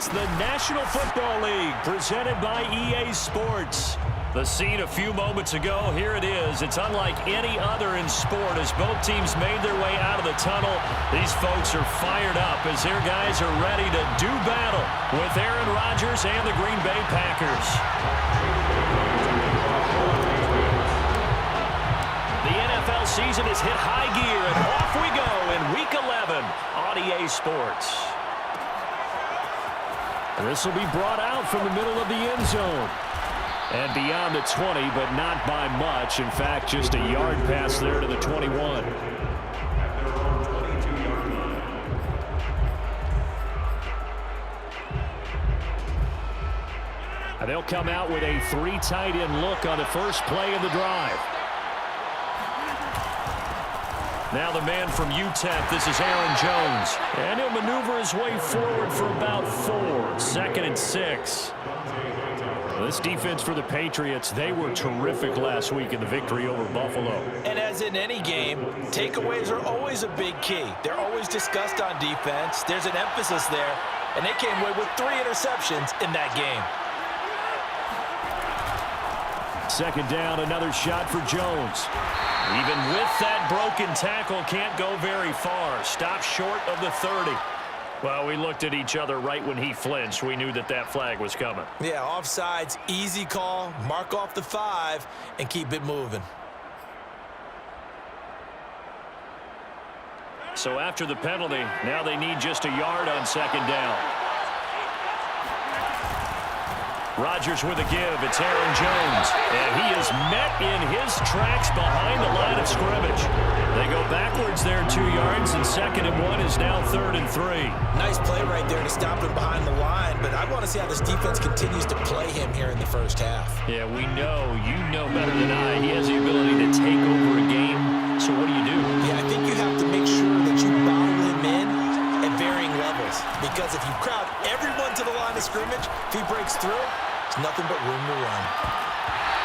It's the National Football League presented by EA Sports. The scene a few moments ago, here it is. It's unlike any other in sport as both teams made their way out of the tunnel. These folks are fired up as their guys are ready to do battle with Aaron Rodgers and the Green Bay Packers. The NFL season has hit high gear, and off we go in Week 11 on EA Sports. This will be brought out from the middle of the end zone. And beyond the 20, but not by much. In fact, just a yard pass there to the 21. And they'll come out with a 3 tight end look on the first play of the drive. Now the man from UTEP, this is Aaron Jones. And he'll maneuver his way forward for about 4. 2nd and 6. This defense for the Patriots, they were terrific last week in the victory over Buffalo. And as in any game, takeaways are always a big key. They're always discussed on defense. There's an emphasis there, and they came away with 3 interceptions in that game. 2nd down, another shot for Jones. Even with that broken tackle, can't go very far. Stop short of the 30. Well, we looked at each other right when he flinched. We knew that that flag was coming. Yeah, offsides, easy call, mark off the 5, and keep it moving. So after the penalty, now they need just a yard on 2nd down. Rodgers with a give. It's Aaron Jones. And he is met in his tracks behind the line of scrimmage. They go backwards there 2 yards, and 2nd and 1 is now 3rd and 3. Nice play right there to stop him behind the line, but I want to see how this defense continues to play him here in the first half. Yeah, we know. You know better than I. He has the ability to take over a game. So what do you do? Yeah, I think you have to make sure that you bottle him in at varying levels, because if you crowd everyone to the line of scrimmage, if he breaks through, it's nothing but room to run.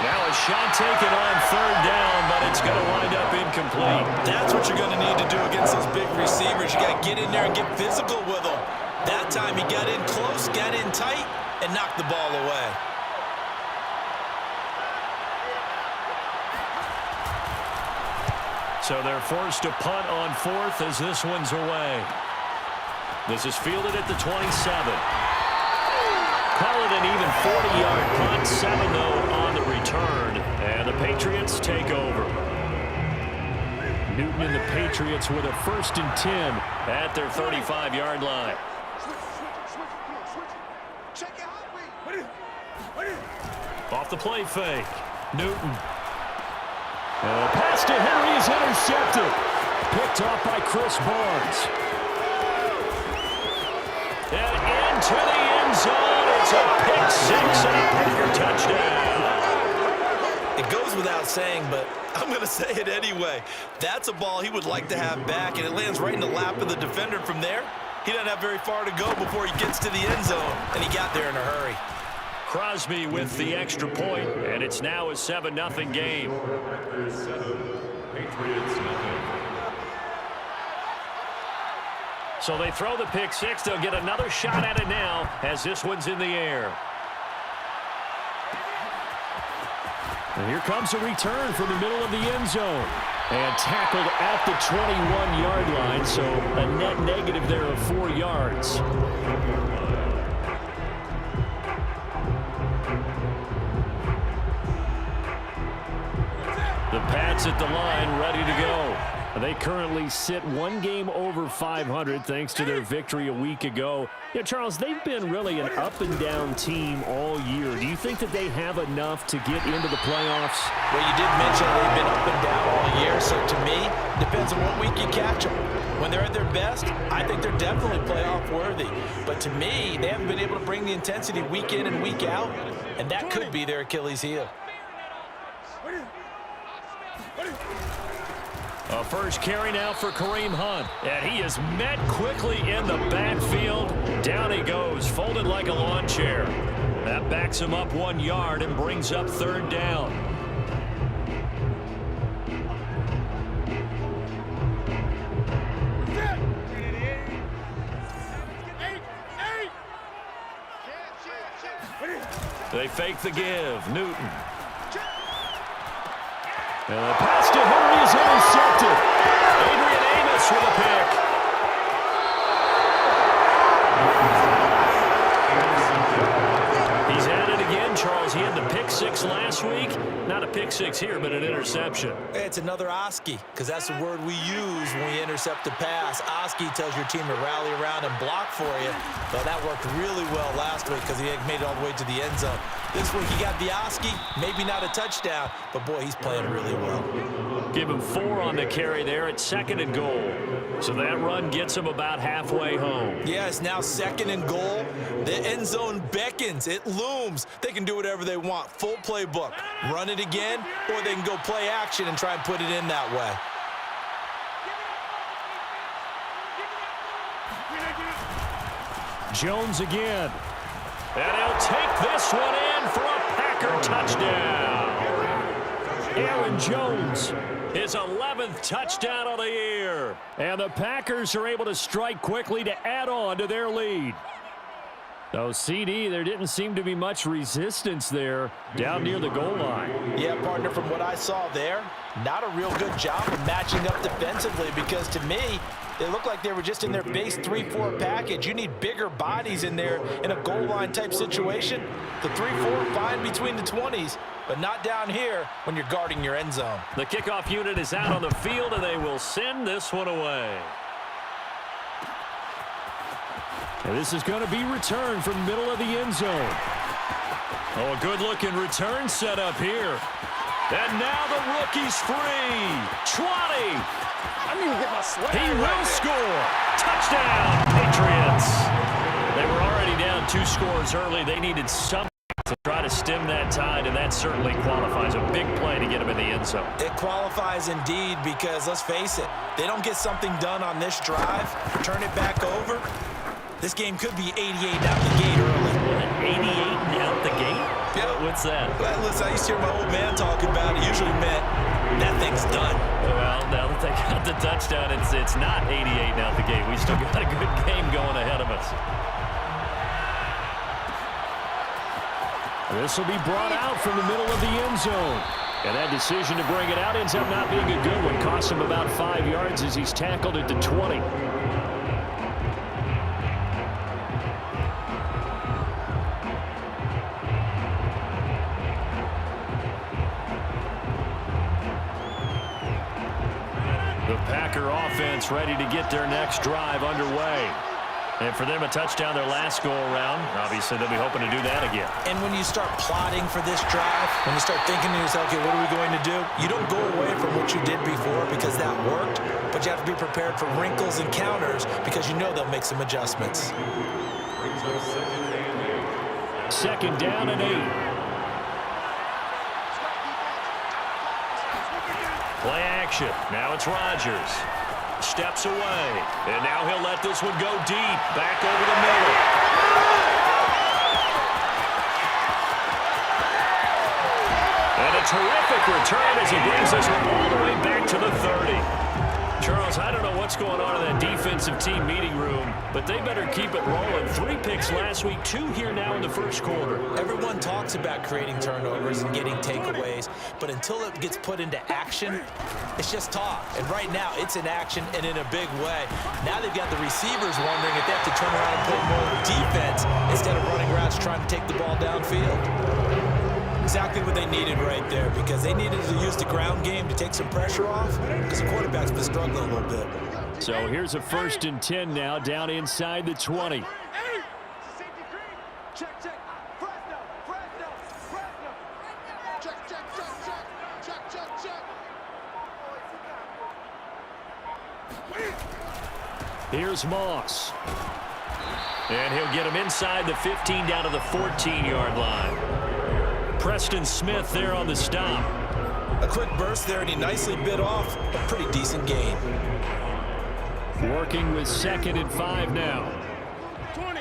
Now a shot taken on 3rd down, but it's going to wind up incomplete. That's what you're going to need to do against those big receivers. You got to get in there and get physical with them. That time he got in close, got in tight, and knocked the ball away. So they're forced to punt on 4th as this one's away. This is fielded at the 27. Call it an even 40-yard punt, 7 though on the return, and the Patriots take over. Newton and the Patriots with a 1st and 10 at their 35-yard line. Off the play fake, Newton. And the pass to Henry is intercepted. Picked off by Chris Barnes. And into the end zone. It's a pick 6 and a Packer touchdown. It goes without saying, but I'm going to say it anyway. That's a ball he would like to have back, and it lands right in the lap of the defender. From there, he doesn't have very far to go before he gets to the end zone, and he got there in a hurry. Crosby with the extra point, and it's now a 7-0 game. So they throw the pick 6. They'll get another shot at it now as this one's in the air. And here comes a return from the middle of the end zone. And tackled at the 21-yard line, so a net negative there of 4 yards. The Pats at the line, ready to go. They currently sit 1 game over 500 thanks to their victory a week ago. Yeah, Charles, they've been really an up-and-down team all year. Do you think that they have enough to get into the playoffs? Well, you did mention they've been up and down all year, so to me, depends on what week you catch them. When they're at their best, I think they're definitely playoff worthy. But to me, they haven't been able to bring the intensity week in and week out, and that could be their Achilles heel. A first carry now for Kareem Hunt. And he is met quickly in the backfield. Down he goes, folded like a lawn chair. That backs him up 1 yard and brings up 3rd down. They fake the give. Newton. And the pass to Henry is intercepted. Adrian Amos with a pick. He's at it again, Charles. He had the pick six last week. Not a pick six here, but an interception. It's another Oski, because that's the word we use when we intercept a pass. Oski tells your team to rally around and block for you. But that worked really well last week because he made it all the way to the end zone. This week he got the Oski, maybe not a touchdown, but boy, he's playing really well. Give him 4 on the carry there at 2nd and goal. So that run gets him about halfway home. Yeah, it's now 2nd and goal. The end zone beckons. It looms. They can do whatever they want. Full playbook. Run it again, or they can go play action and try and put it in that way. Jones again. And he'll take this one in for a Packer touchdown. Aaron Jones, his 11th touchdown of the year. And the Packers are able to strike quickly to add on to their lead. So, CD, there didn't seem to be much resistance there down near the goal line. Yeah, partner, from what I saw there, not a real good job of matching up defensively because, to me, it looked like they were just in their base 3-4 package. You need bigger bodies in there in a goal line type situation. The 3-4, fine between the 20s, but not down here when you're guarding your end zone. The kickoff unit is out on the field, and they will send this one away. And this is going to be returned from the middle of the end zone. Oh, a good-looking return set up here. And now the rookie's free. 20. I need to get my swag. He will score. Touchdown, Patriots. They were already down 2 scores early. They needed something to try to stem that tide, and that certainly qualifies. A big play to get him in the end zone. It qualifies indeed because, let's face it, they don't get something done on this drive, turn it back over. This game could be 88 out the gate early. 88 out the gate? Yeah. What's that? Well, listen, I used to hear my old man talk about it. Usually meant that thing's done. Well, now that they got the touchdown, it's not 88 out the gate. We still got a good game going ahead of us. This will be brought out from the middle of the end zone. And that decision to bring it out ends up not being a good one. Cost him about 5 yards as he's tackled at the 20. The Packer offense ready to get their next drive underway. And for them, a touchdown their last go-around. Obviously, they'll be hoping to do that again. And when you start plotting for this drive, when you start thinking to yourself, okay, what are we going to do? You don't go away from what you did before because that worked, but you have to be prepared for wrinkles and counters because you know they'll make some adjustments. 2nd down and 8. Play action. Now it's Rodgers. Steps away. And now he'll let this one go deep. Back over the middle. And a terrific return as he brings this one all the way back to the 30. Charles, I don't know what's going on in that defensive team meeting room, but they better keep it rolling. 3 picks last week, 2 here now in the first quarter. Everyone talks about creating turnovers and getting takeaways, but until it gets put into action, it's just talk. And right now, it's in action and in a big way. Now they've got the receivers wondering if they have to turn around and play more defense instead of running routes trying to take the ball downfield. Exactly what they needed right there because they needed to use the ground game to take some pressure off because the quarterback's been struggling a little bit. So here's a 1st and 10 now down inside the 20. Here's Moss. And he'll get him inside the 15 down to the 14-yard line. Preston Smith there on the stop. A quick burst there, and he nicely bit off a pretty decent gain. Working with 2nd and 5 now. 20.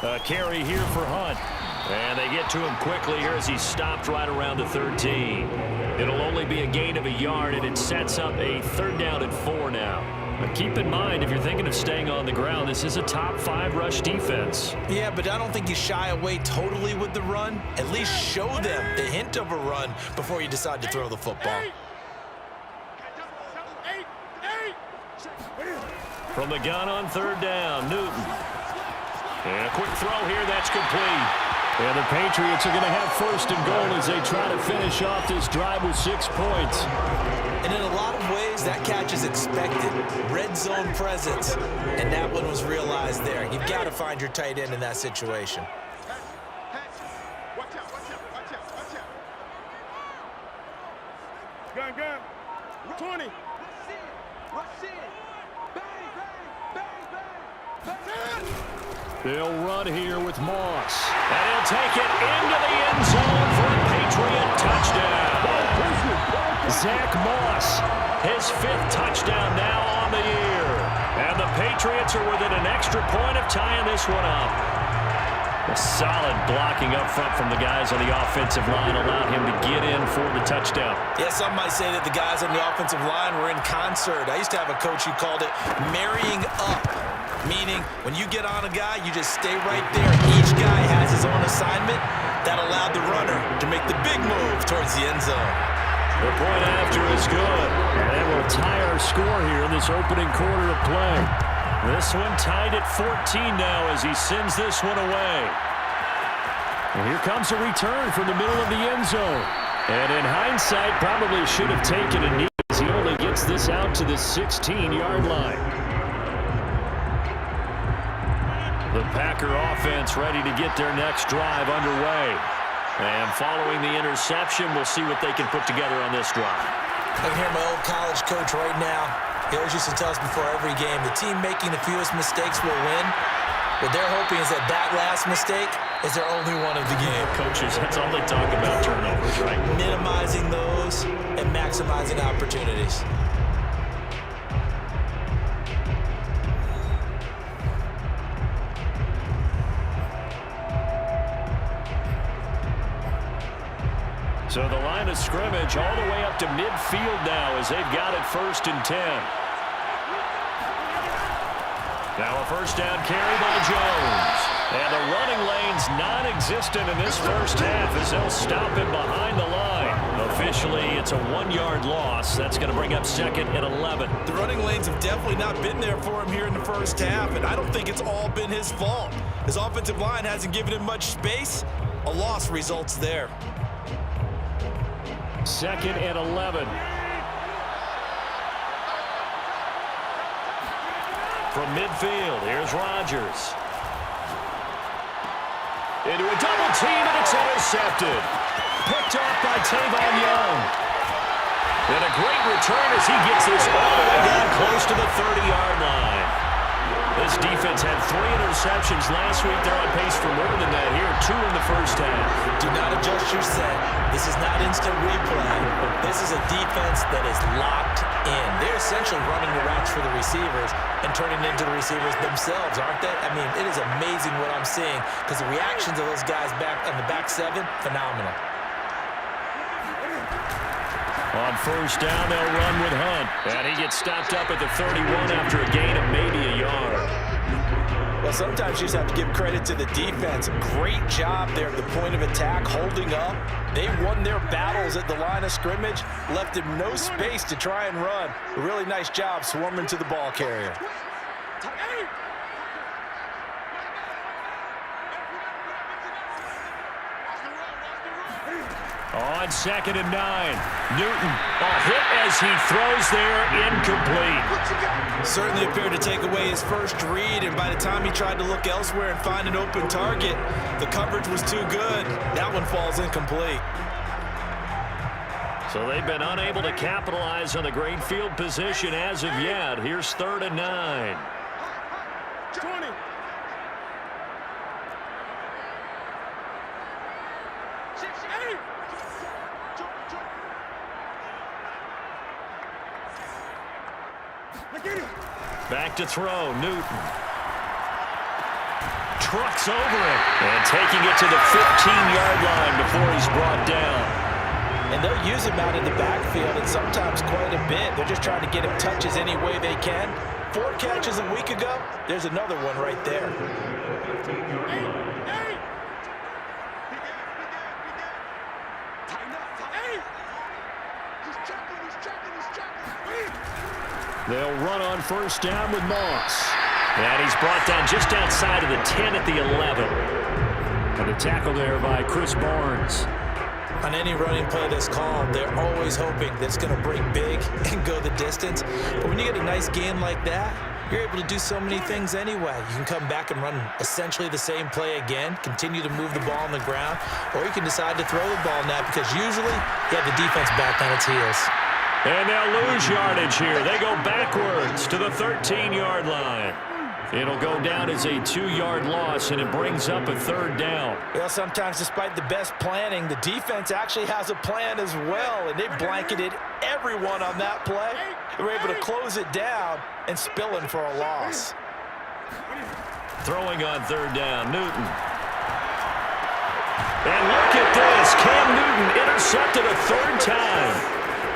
A carry here for Hunt. And they get to him quickly here as he's stopped right around the 13. It'll only be a gain of a yard, and it sets up a 3rd down and 4 now. But keep in mind, if you're thinking of staying on the ground, this is a top 5 rush defense. Yeah, but I don't think you shy away totally with the run. At least show them the hint of a run before you decide to throw the football. From the gun on 3rd down, Newton. And a quick throw here, that's complete. And the Patriots are going to have 1st and goal as they try to finish off this drive with 6 points. And in a lot of ways, that catch is expected. Red zone presence. And that one was realized there. You've got to find your tight end in that situation. Watch out, watch out, watch out, watch out. Gun. 20. Rush in. Bang, bang, bang, bang. They'll run here with Moss. And he'll take it into the end zone for a Patriot touchdown. Zach Moss, his 5th touchdown now on the year. And the Patriots are within an extra point of tying this one up. A solid blocking up front from the guys on the offensive line allowed him to get in for the touchdown. Yeah, some might say that the guys on the offensive line were in concert. I used to have a coach who called it marrying up, meaning when you get on a guy, you just stay right there. Each guy has his own assignment. That allowed the runner to make the big move towards the end zone. The point after is good. And we'll tie our score here in this opening quarter of play. This one tied at 14 now as he sends this one away. And here comes a return from the middle of the end zone. And in hindsight, probably should have taken a knee as he only gets this out to the 16-yard line. The Packer offense ready to get their next drive underway. And following the interception, we'll see what they can put together on this drive. I can hear my old college coach right now. He always used to tell us before every game, the team making the fewest mistakes will win. What they're hoping is that last mistake is their only one of the game. Coaches, that's all they talk about, turnovers, right? Minimizing those and maximizing opportunities. So the line of scrimmage all the way up to midfield now as they've got it 1st and 10. Now a 1st down carry by Jones. And the running lane's non-existent in this first half as they'll stop him behind the line. Officially, it's a 1-yard loss. That's going to bring up 2nd and 11. The running lanes have definitely not been there for him here in the first half, and I don't think it's all been his fault. His offensive line hasn't given him much space. A loss results there. 2nd and 11. From midfield, here's Rodgers. Into a double team, and it's intercepted. Picked off by Tavon Young. And a great return as he gets this all the way down close to the 30-yard line. This defense had 3 interceptions last week. They're on pace for more than that here. 2 in the first half. Do not adjust your set. This is not instant replay. This is a defense that is locked in. They're essentially running the routes for the receivers and turning into the receivers themselves, aren't they? I mean, it is amazing what I'm seeing because the reactions of those guys back on the back 7, phenomenal. On 1st down, they'll run with Hunt. And he gets stopped up at the 31 after a gain of maybe a yard. Well, sometimes you just have to give credit to the defense. Great job there at the point of attack, holding up. They won their battles at the line of scrimmage, left him no space to try and run. A really nice job swarming to the ball carrier. On 2nd and 9, Newton, a hit as he throws there, incomplete. Certainly appeared to take away his first read, and by the time he tried to look elsewhere and find an open target, the coverage was too good. That one falls incomplete. So they've been unable to capitalize on the great field position as of yet. Here's 3rd and 9. 20. Back to throw, Newton. Trucks over it. And taking it to the 15-yard line before he's brought down. And they'll use him out in the backfield, and sometimes quite a bit. They're just trying to get him touches any way they can. 4 catches a week ago. There's another one right there. They'll run on first down with Moss. And he's brought down just outside of the 10 at the 11. And a tackle there by Chris Barnes. On any running play that's called, they're always hoping that it's going to break big and go the distance. But when you get a nice gain like that, you're able to do so many things anyway. You can come back and run essentially the same play again, continue to move the ball on the ground, or you can decide to throw the ball now because usually you have the defense back on its heels. And they'll lose yardage here. They go backwards to the 13-yard line. It'll go down as a 2-yard loss, and it brings up a 3rd down. Well, sometimes despite the best planning, the defense actually has a plan as well, and they blanketed everyone on that play. They were able to close it down and spill in for a loss. Throwing on 3rd down, Newton. And look at this. Cam Newton intercepted a 3rd time.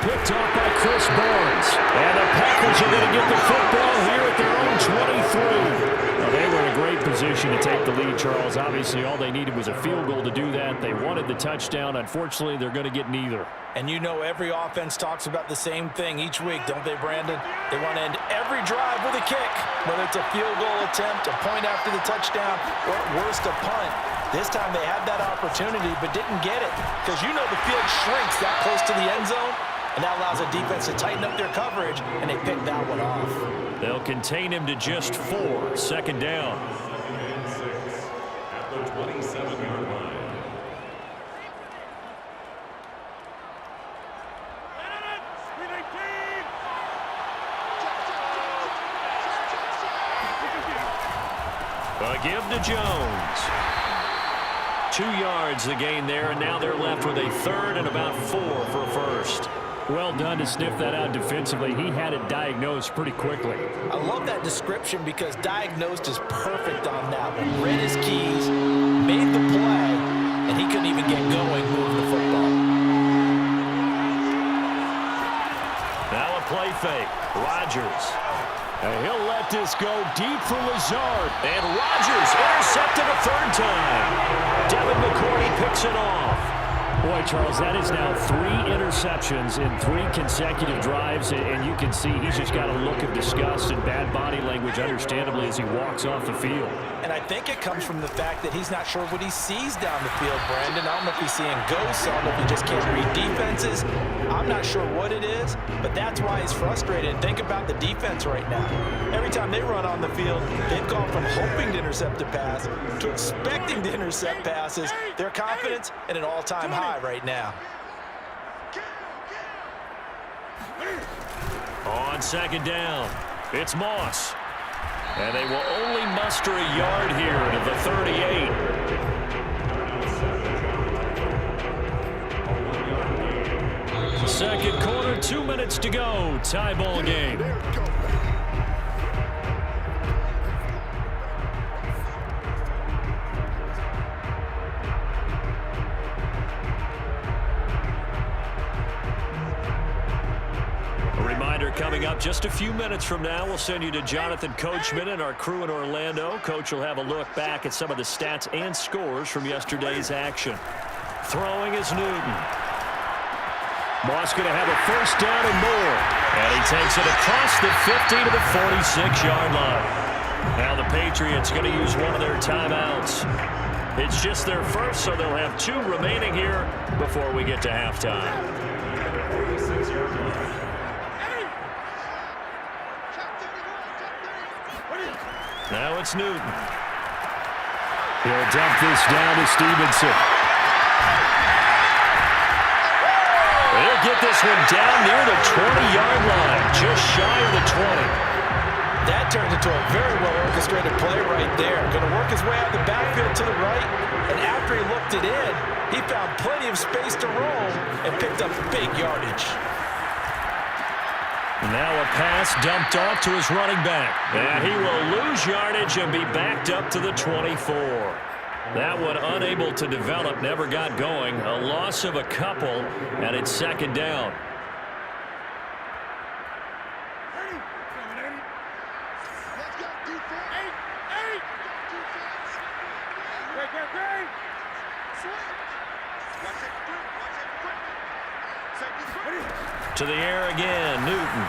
Picked off by Chris Barnes. And the Packers are going to get the football here at their own 23. Well, they were in a great position to take the lead, Charles. Obviously, all they needed was a field goal to do that. They wanted the touchdown. Unfortunately, they're going to get neither. And you know every offense talks about the same thing each week, don't they, Brandon? They want to end every drive with a kick, whether it's a field goal attempt, a point after the touchdown, or at worst, a punt. This time they had that opportunity but didn't get it because you know the field shrinks that close to the end zone. And that allows the defense to tighten up their coverage, and they picked that one off. They'll contain him to just 4. 2nd down. At the 27-yard line. A give to Jones. 2 yards the gain there, and now they're left with a 3rd and about 4 for a first. Well done to sniff that out defensively. He had it diagnosed pretty quickly. I love that description because diagnosed is perfect on that one. Read his keys, made the play, and he couldn't even get going moving the football. Now a play fake. Rodgers. And he'll let this go deep for Lazard. And Rodgers intercepted a 3rd time. Devin McCourty picks it off. Boy, Charles, that is now 3 interceptions in 3 consecutive drives, and you can see he's just got a look of disgust and bad body language, understandably, as he walks off the field. And I think it comes from the fact that he's not sure what he sees down the field, Brandon. I don't know if he's seeing ghosts. I don't know if he just can't read defenses. I'm not sure what it is, but that's why he's frustrated. Think about the defense right now. Every time they run on the field, they've gone from hoping to intercept a pass to expecting to intercept passes. Their confidence at an all-time high right now. On 2nd down, it's Moss. And they will only muster a yard here to the 38. Second quarter, 2 minutes to go. Tie ball game. Coming up just a few minutes from now, we'll send you to Jonathan Coachman and our crew in Orlando. Coach will have a look back at some of the stats and scores from yesterday's action. Throwing is Newton. Moss going to have a 1st down and more. And he takes it across the 50 to the 46-yard line. Now the Patriots going to use one of their timeouts. It's just their first, so they'll have 2 remaining here before we get to halftime. 46-yard line. Now it's Newton. He'll dump this down to Stevenson. They'll get this one down near the 20-yard line, just shy of the 20. That turned into a very well-orchestrated play right there. Going to work his way out of the backfield to the right, and after he looked it in, he found plenty of space to roam and picked up big yardage. Now a pass dumped off to his running back. And he will lose yardage and be backed up to the 24. That one unable to develop, never got going. A loss of a couple, and it's second down. To the air again, Newton.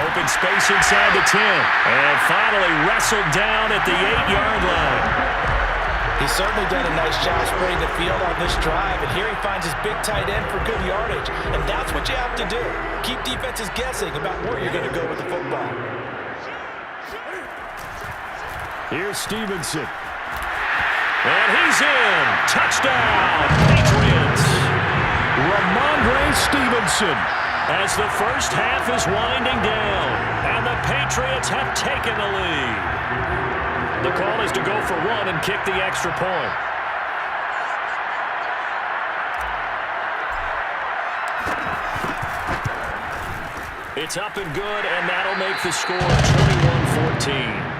Open space inside the 10. And finally wrestled down at the 8-yard line. He's certainly done a nice job spreading the field on this drive. And here he finds his big tight end for good yardage. And that's what you have to do. Keep defenses guessing about where you're going to go with the football. Here's Stevenson. And he's in. Touchdown, Patriots. Ramondre Stevenson. As the first half is winding down, and the Patriots have taken the lead. The call is to go for one and kick the extra point. It's up and good, and that'll make the score 21-14.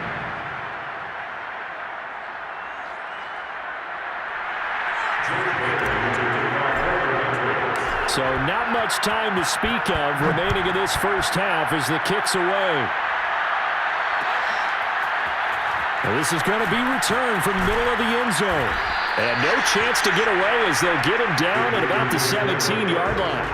So not much time to speak of remaining in this first half as the kick's away. Well, this is going to be returned from the middle of the end zone. And no chance to get away as they'll get him down at about the 17-yard line.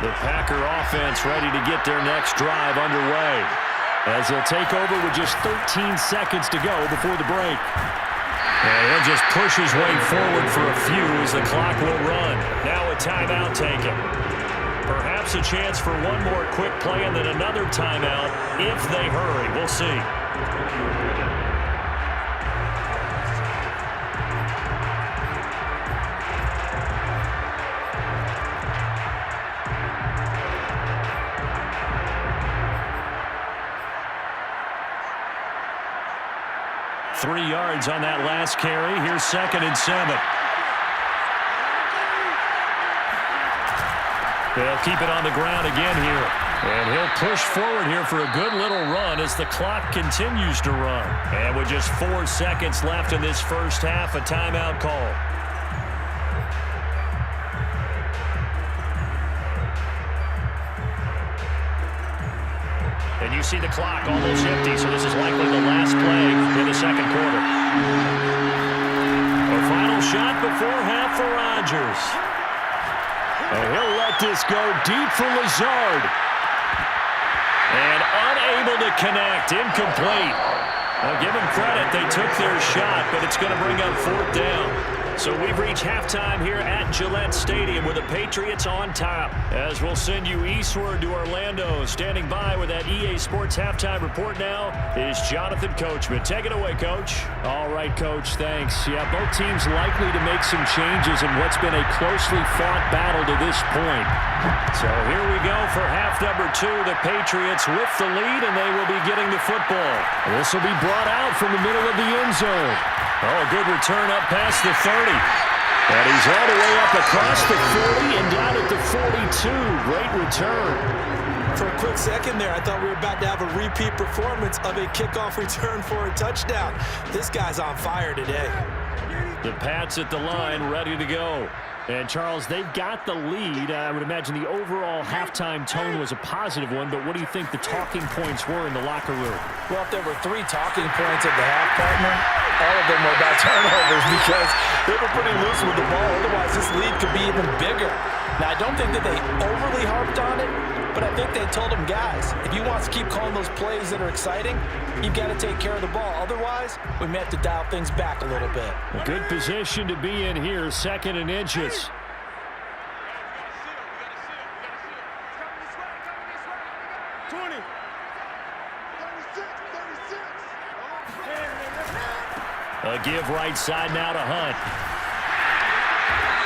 The Packer offense ready to get their next drive underway. As they'll take over with just 13 seconds to go before the break. And he'll just push his way forward for a few as the clock will run. Now a timeout taken. Perhaps a chance for one more quick play and then another timeout if they hurry. We'll see. Three yards on that last carry. Here's 2nd and 7. They'll keep it on the ground again here. And he'll push forward here for a good little run as the clock continues to run. And with just 4 seconds left in this first half, a timeout call. And you see the clock almost empty, so this is likely the last play in the second quarter. A final shot before half for Rodgers. And he'll let this go deep for Lazard. And unable to connect, incomplete. Well, give them credit, they took their shot, but it's going to bring up 4th down. So we've reached halftime here at Gillette Stadium with the Patriots on top. As we'll send you eastward to Orlando. Standing by with that EA Sports halftime report now is Jonathan Coachman. Take it away, Coach. All right, Coach, thanks. Yeah, both teams likely to make some changes in what's been a closely fought battle to this point. So here we go for half number 2. The Patriots with the lead, and they will be getting the football. This will be brought out from the middle of the end zone. Oh, a good return up past the 30. And he's all the way up across the 40 and down at the 42. Great return. For a quick second there, I thought we were about to have a repeat performance of a kickoff return for a touchdown. This guy's on fire today. The Pats at the line, ready to go. And, Charles, they've got the lead. I would imagine the overall halftime tone was a positive one, but what do you think the talking points were in the locker room? Well, if there were 3 talking points at the half, partner, all of them were about turnovers because they were pretty loose with the ball. Otherwise, this lead could be even bigger. Now, I don't think that they overly harped on it, but I think they told them, guys, if you want to keep calling those plays that are exciting, you've got to take care of the ball. Otherwise, we may have to dial things back a little bit. A good position to be in here, 2nd and inches. A give right side now to Hunt.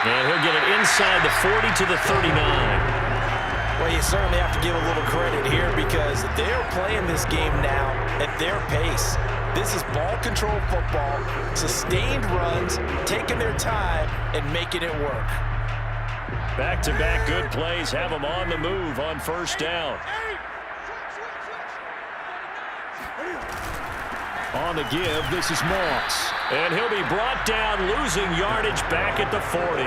And he'll get it inside the 40 to the 39. Well, you certainly have to give a little credit here because they're playing this game now at their pace. This is ball control football, sustained runs, taking their time, and making it work. Back-to-back good plays have them on the move on first down. On the give, this is Moss. And he'll be brought down, losing yardage back at the 40.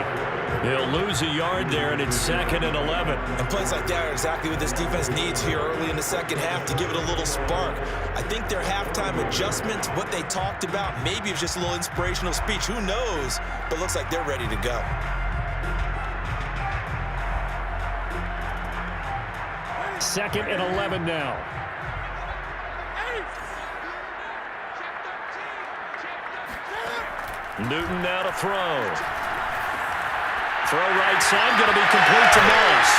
He'll lose a yard there, and it's 2nd and 11. And plays like that are exactly what this defense needs here early in the second half to give it a little spark. I think their halftime adjustments, what they talked about, maybe it's just a little inspirational speech. Who knows? But looks like they're ready to go. Second and 11 now. Newton now to throw. Throw right side, going to be complete to Moss.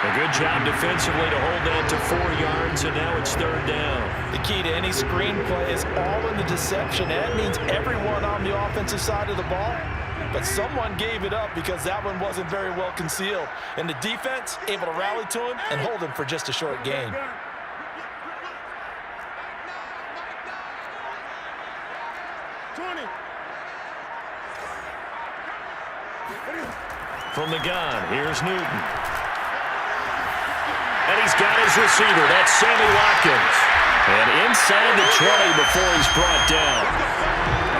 A good job defensively to hold that to 4 yards, and now it's 3rd down. The key to any screenplay is all in the deception. That means everyone on the offensive side of the ball, but someone gave it up because that one wasn't very well concealed. And the defense able to rally to him and hold him for just a short gain. From the gun, here's Newton. And he's got his receiver. That's Sammy Watkins. And inside the 20 before he's brought down.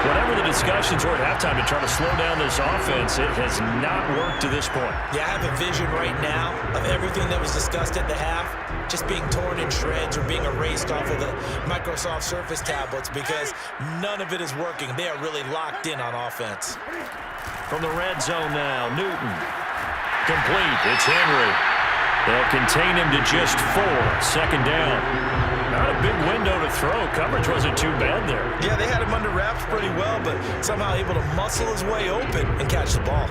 Whatever the discussions were at halftime to try to slow down this offense, it has not worked to this point. Yeah, I have a vision right now of everything that was discussed at the half just being torn in shreds or being erased off of the Microsoft Surface tablets because none of it is working. They are really locked in on offense. From the red zone now, Newton. Complete, it's Henry. They'll contain him to just 4, 2nd down. Not a big window to throw. Coverage wasn't too bad there. Yeah, they had him under wraps pretty well, but somehow able to muscle his way open and catch the ball.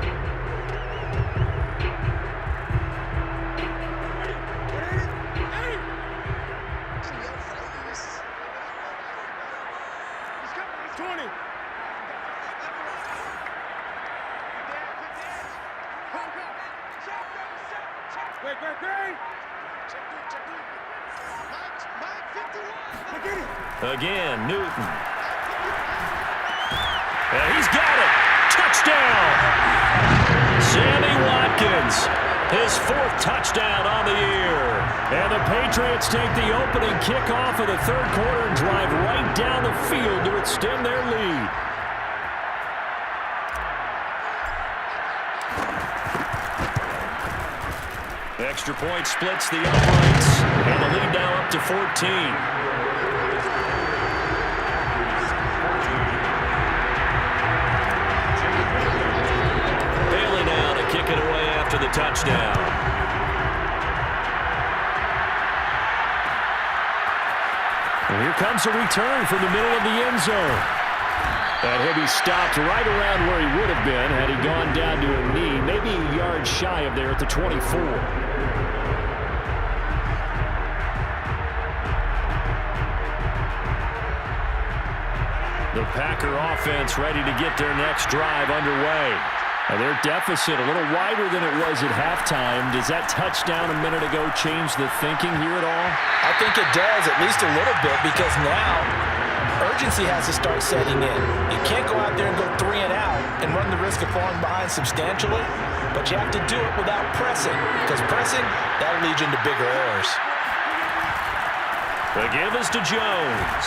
Again, Newton. And he's got it. Touchdown. Sammy Watkins. His 4th touchdown on the year. And the Patriots take the opening kickoff of the 3rd quarter and drive right down the field to extend their lead. Extra point splits the uprights. And the lead now up to 14. Kick it away after the touchdown. And here comes a return from the middle of the end zone. And he'll be stopped right around where he would have been had he gone down to a knee, maybe a yard shy of there at the 24. The Packer offense ready to get their next drive underway. And their deficit a little wider than it was at halftime. Does that touchdown a minute ago change the thinking here at all? I think it does, at least a little bit, because now urgency has to start setting in. You can't go out there and go 3 and out and run the risk of falling behind substantially, but you have to do it without pressing, because pressing, that'll lead you into bigger errors. The give is to Jones.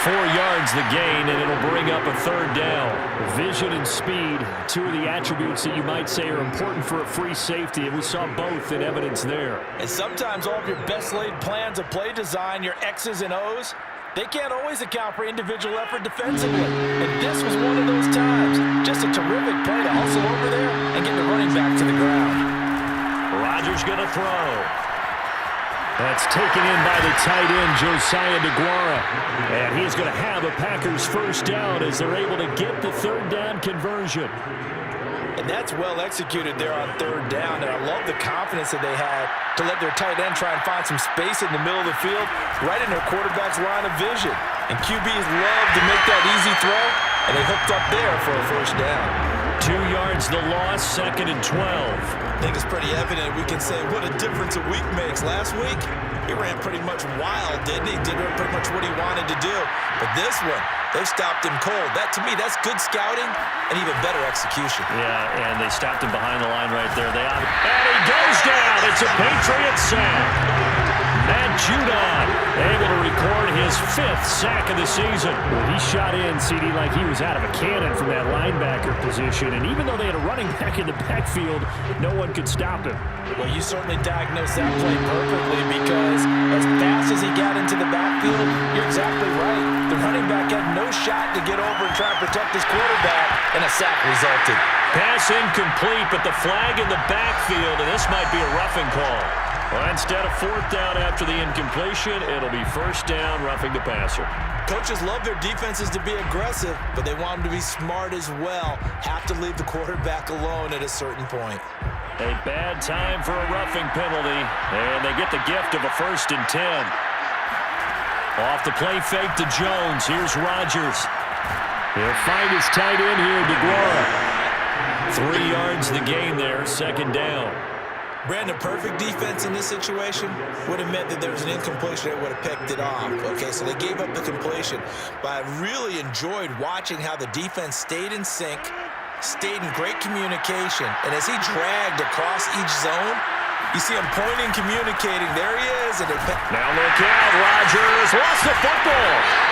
4 yards the gain, and it'll bring up a 3rd down. Vision and speed, 2 of the attributes that you might say are important for a free safety, and we saw both in evidence there. And sometimes all of your best laid plans of play design, your X's and O's, they can't always account for individual effort defensively. And this was one of those times. Just a terrific play to hustle over there and get the running back to the ground. Rodgers going to throw. That's taken in by the tight end, Josiah DeGuara. And he's going to have a Packers 1st down as they're able to get the 3rd down conversion. And that's well executed there on 3rd down. And I love the confidence that they had to let their tight end try and find some space in the middle of the field, right in their quarterback's line of vision. And QBs love to make that easy throw, and they hooked up there for a 1st down. 2 yards the loss, 2nd and 12. I think it's pretty evident. We can say what a difference a week makes. Last week, he ran pretty much wild, didn't he? Did pretty much what he wanted to do. But this one, they stopped him cold. That, to me, that's good scouting and even better execution. Yeah, and they stopped him behind the line right there. And he goes down. It's a Patriots sack. Matt Judon able to record his 5th sack of the season. Well, he shot in, CD, like he was out of a cannon from that linebacker position. And even though they had a running back in the backfield, no one could stop him. Well, you certainly diagnosed that play perfectly because as fast as he got into the backfield, you're exactly right. The running back had no shot to get over and try to protect his quarterback, and a sack resulted. Pass incomplete, but the flag in the backfield, and this might be a roughing call. Well, instead of 4th down after the incompletion, it'll be 1st down, roughing the passer. Coaches love their defenses to be aggressive, but they want them to be smart as well. Have to leave the quarterback alone at a certain point. A bad time for a roughing penalty, and they get the gift of a 1st and 10. Off the play fake to Jones. Here's Rodgers. He'll find his tight end here, DeGuara. 3 yards the gain there, 2nd down. Brandon, perfect defense in this situation would have meant that there was an incompletion that would have picked it off. Okay, so they gave up the completion. But I really enjoyed watching how the defense stayed in sync, stayed in great communication. And as he dragged across each zone, you see him pointing, communicating. There he is. And now look out, Rodgers lost the football.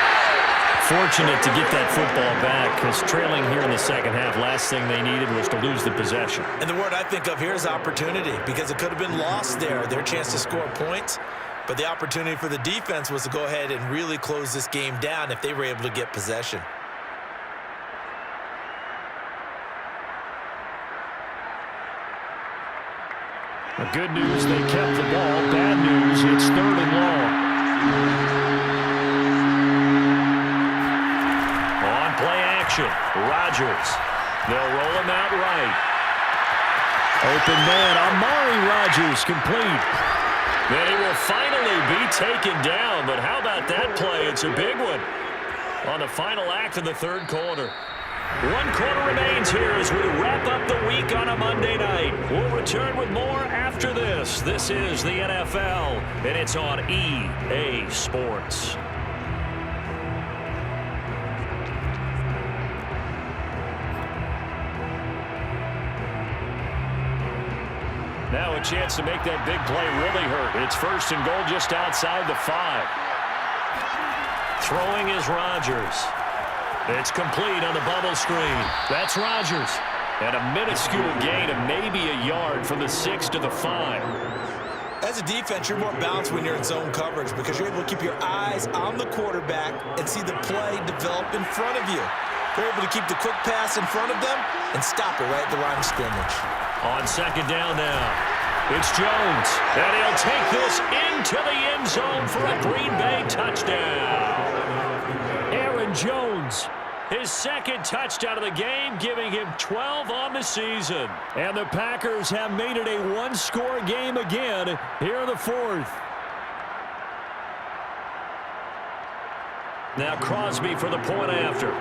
Fortunate to get that football back because trailing here in the 2nd half, last thing they needed was to lose the possession. And the word I think of here is opportunity because it could have been lost there, their chance to score points. But the opportunity for the defense was to go ahead and really close this game down if they were able to get possession. The good news, they kept the ball. Bad news, it's 3rd and long. Play action. Rodgers. They'll roll him out right. Open man, Amari Rodgers, complete. Then he will finally be taken down, but how about that play? It's a big one on the final act of the 3rd quarter. 1 quarter remains here as we wrap up the week on a Monday night. We'll return with more after this. This is the NFL, and it's on EA Sports. Now a chance to make that big play really hurt. It's 1st and goal just outside the 5. Throwing is Rodgers. It's complete on the bubble screen. That's Rodgers. And a minuscule gain of maybe a yard from the 6 to the 5. As a defense, you're more balanced when you're in zone coverage because you're able to keep your eyes on the quarterback and see the play develop in front of you. You're able to keep the quick pass in front of them and stop it right at the line of scrimmage. On 2nd down now, it's Jones. And he'll take this into the end zone for a Green Bay touchdown. Aaron Jones. His 2nd touchdown of the game, giving him 12 on the season. And the Packers have made it a 1-score game again here in the 4th. Now Crosby for the point after.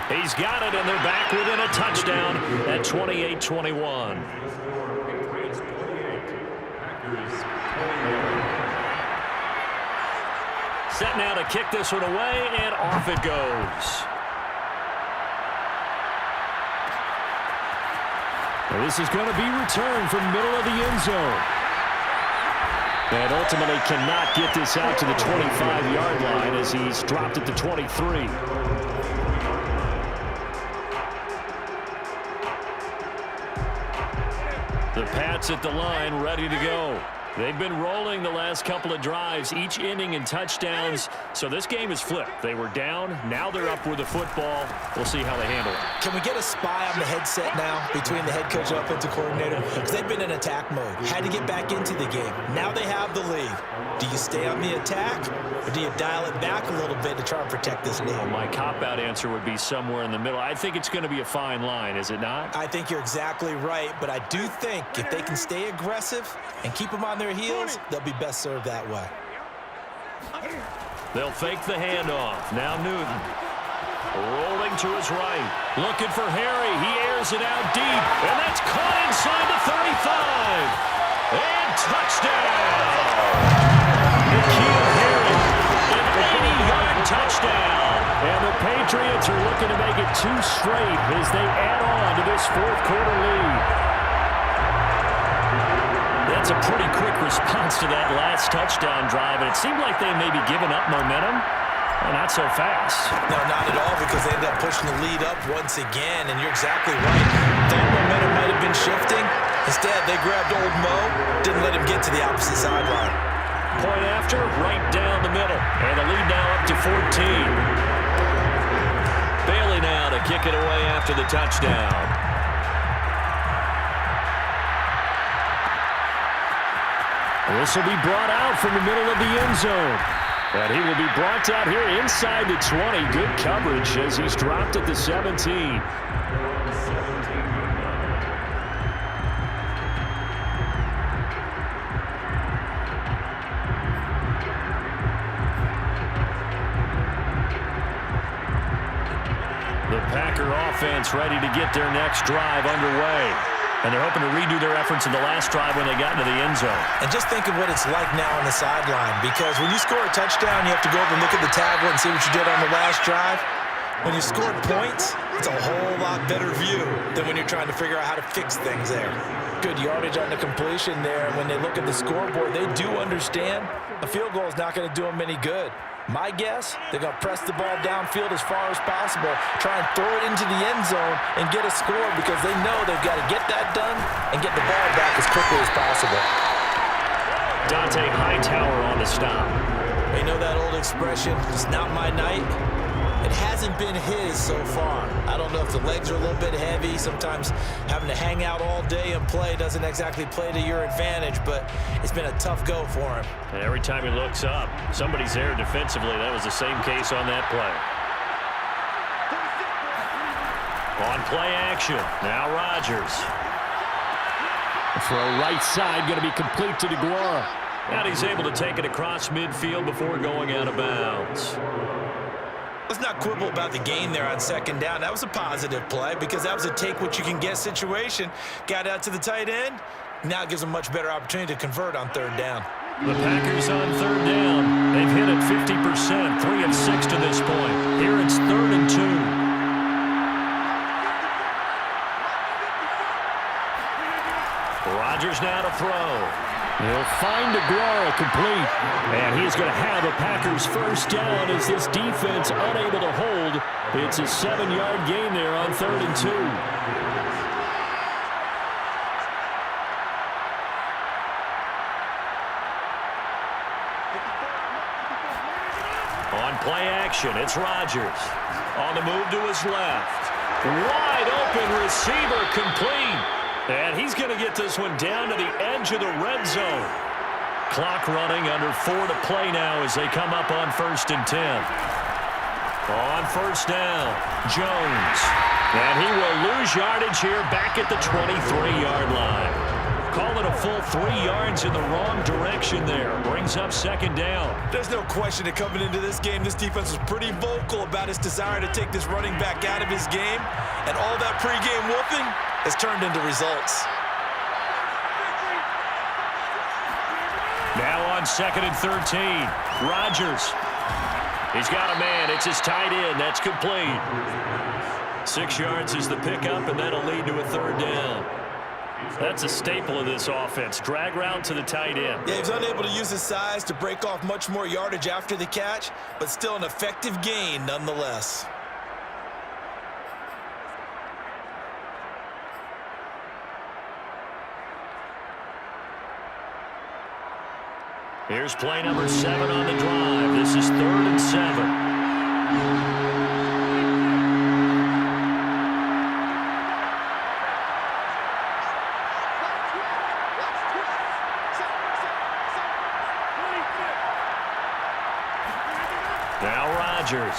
He's got it, and they're back within a touchdown at 28-21. Set now to kick this one away, and off it goes. Well, this is going to be returned from middle of the end zone. And ultimately cannot get this out to the 25-yard line as he's dropped at the 23. The Pats at the line, ready to go. They've been rolling the last couple of drives, each ending in touchdowns. So this game is flipped. They were down. Now they're up with the football. We'll see how they handle it. Can we get a spy on the headset now between the head coach and offensive coordinator? Because they've been in attack mode. Had to get back into the game. Now they have the lead. Do you stay on the attack, or do you dial it back a little bit to try and protect this lead? Well, my cop-out answer would be somewhere in the middle. I think it's going to be a fine line, is it not? I think you're exactly right, but I do think if they can stay aggressive and keep them on their heels, they'll be best served that way. They'll fake the handoff. Now Newton. Rolling to his right. Looking for Harry. He airs it out deep. And that's caught inside the 35. And touchdown. N'Keal Harry. An 80-yard touchdown. And the Patriots are looking to make it 2 straight as they add on to this fourth-quarter lead. That's a pretty quick response to that last touchdown drive, and it seemed like they may be giving up momentum. Well, not so fast. No, not at all, because they end up pushing the lead up once again, and you're exactly right. That momentum might have been shifting. Instead, they grabbed old Mo, didn't let him get to the opposite sideline. Point after, right down the middle, and the lead now up to 14. Bailey now to kick it away after the touchdown. This will be brought out from the middle of the end zone. And he will be brought out here inside the 20. Good coverage as he's dropped at the 17. The Packer offense ready to get their next drive underway. And they're hoping to redo their efforts in the last drive when they got into the end zone. And just think of what it's like now on the sideline, because when you score a touchdown, you have to go over and look at the tablet and see what you did on the last drive. When you scored points, it's a whole lot better view than when you're trying to figure out how to fix things there. Good yardage on the completion there. And when they look at the scoreboard, they do understand a field goal is not going to do them any good. My guess, they're going to press the ball downfield as far as possible, try and throw it into the end zone and get a score, because they know they've got to get that done and get the ball back as quickly as possible. Dante Hightower on the stop. You know that old expression, it's not my night? It hasn't been his so far. I don't know if the legs are a little bit heavy. Sometimes having to hang out all day and play doesn't exactly play to your advantage, but it's been a tough go for him. And every time he looks up, somebody's there defensively. That was the same case on that play. On play action, now Rodgers. Throw right side, going to be complete to DeGuara. And he's able to take it across midfield before going out of bounds. Let's not quibble about the gain there on second down. That was a positive play, because that was a take-what-you-can-get situation. Got out to the tight end. Now it gives them a much better opportunity to convert on third down. The Packers on third down. They've hit it 50%, 3 of 6 to this point. Here it's 3rd and 2. Rodgers now to throw. He'll find DeGuara complete. And he's going to have a Packers first down as this defense unable to hold. It's a 7-yard gain there on 3rd and 2. On play action, it's Rodgers. On the move to his left. Wide open receiver complete. And he's going to get this one down to the edge of the red zone. Clock running, under 4 to play now as they come up on 1st and 10. On first down, Jones. And he will lose yardage here back at the 23-yard line. Call it a full 3 yards in the wrong direction there. Brings up 2nd down. There's no question that coming into this game, this defense was pretty vocal about its desire to take this running back out of his game. And all that pregame whooping has turned into results. Now on 2nd and 13, Rodgers. He's got a man. It's his tight end. That's complete. 6 yards is the pickup, and that'll lead to a 3rd down. That's a staple of this offense. Drag route to the tight end. Yeah, he was unable to use his size to break off much more yardage after the catch, but still an effective gain nonetheless. Here's play number 7 on the drive. This is 3rd and 7. Now Rodgers.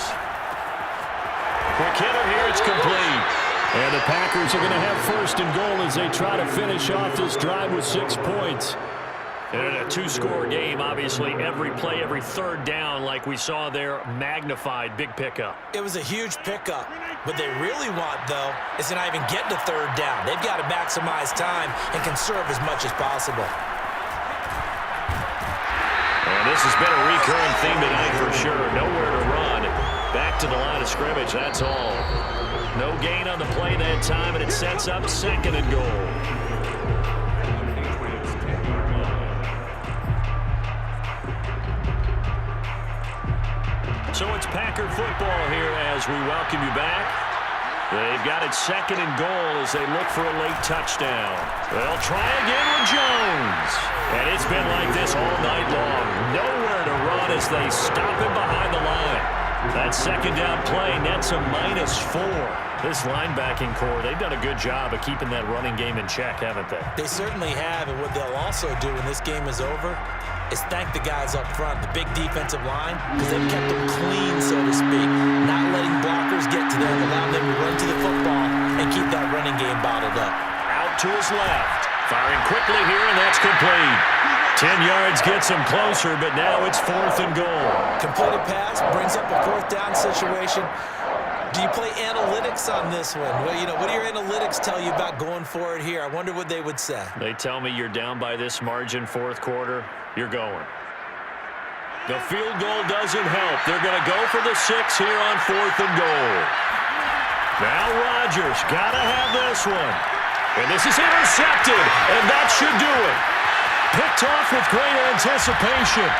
Quick hitter here. It's complete. And the Packers are going to have 1st and goal as they try to finish off this drive with 6 points. And in a two-score game, obviously, every play, every third down, like we saw there, magnified, big pickup. It was a huge pickup. What they really want, though, is to not even get to third down. They've got to maximize time and conserve as much as possible. And this has been a recurring theme tonight for sure. Nowhere to run. Back to the line of scrimmage, that's all. No gain on the play that time, and it sets up 2nd and goal. So it's Packer football here as we welcome you back. They've got it 2nd and goal as they look for a late touchdown. They'll try again with Jones. And it's been like this all night long. Nowhere to run as they stop him behind the line. That 2nd down play nets a -4. This linebacking core, they've done a good job of keeping that running game in check, haven't they? They certainly have, and what they'll also do when this game is over is thank the guys up front, the big defensive line, because they've kept them clean, so to speak, not letting blockers get to them, allow them to run to the football and keep that running game bottled up. Out to his left. Firing quickly here, and that's complete. 10 yards gets him closer, but now it's 4th and goal. Completed pass brings up a 4th down situation. Do you play analytics on this one? Well, what do your analytics tell you about going for it here? I wonder what they would say. They tell me you're down by this margin 4th quarter, you're going. The field goal doesn't help. They're going to go for the 6 here on 4th and goal. Now Rodgers got to have this one. And this is intercepted, and that should do it. Picked off with great anticipation.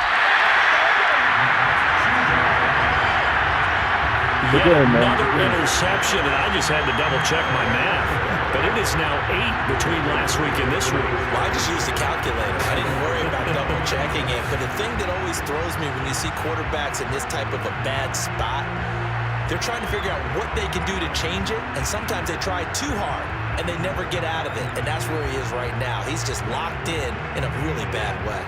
Yet another interception, and I just had to double-check my math. But it is now 8 between last week and this week. Well, I just used the calculator. I didn't worry about double-checking it. But the thing that always throws me when you see quarterbacks in this type of a bad spot, they're trying to figure out what they can do to change it, and sometimes they try too hard, and they never get out of it. And that's where he is right now. He's just locked in a really bad way.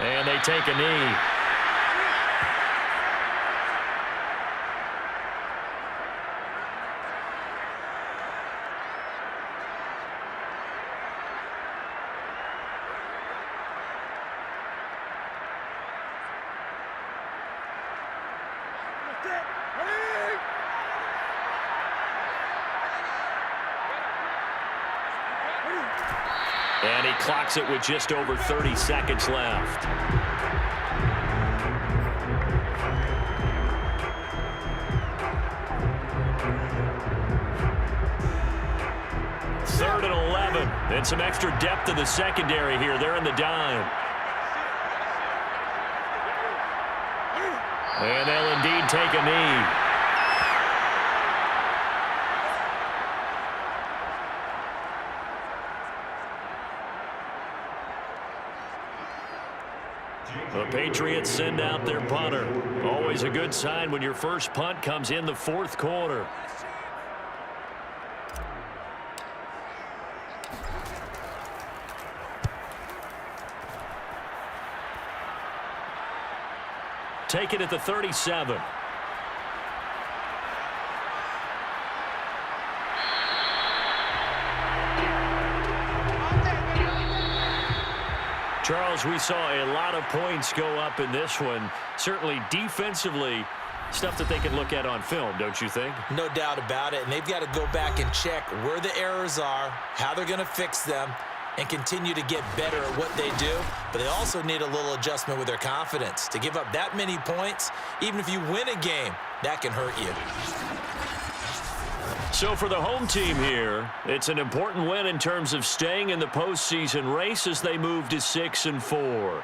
And they take a knee. And he clocks it with just over 30 seconds left. Third and 11. And some extra depth in the secondary here. They're in the dime. And they'll indeed take a knee. The Patriots send out their punter. Always a good sign when your first punt comes in the 4th quarter. Take it at the 37. Charles, we saw a lot of points go up in this one. Certainly defensively, stuff that they can look at on film, don't you think? No doubt about it. And they've got to go back and check where the errors are, how they're going to fix them, and continue to get better at what they do. But they also need a little adjustment with their confidence. To give up that many points, even if you win a game, that can hurt you. So for the home team here, it's an important win in terms of staying in the postseason race as they move to 6-4.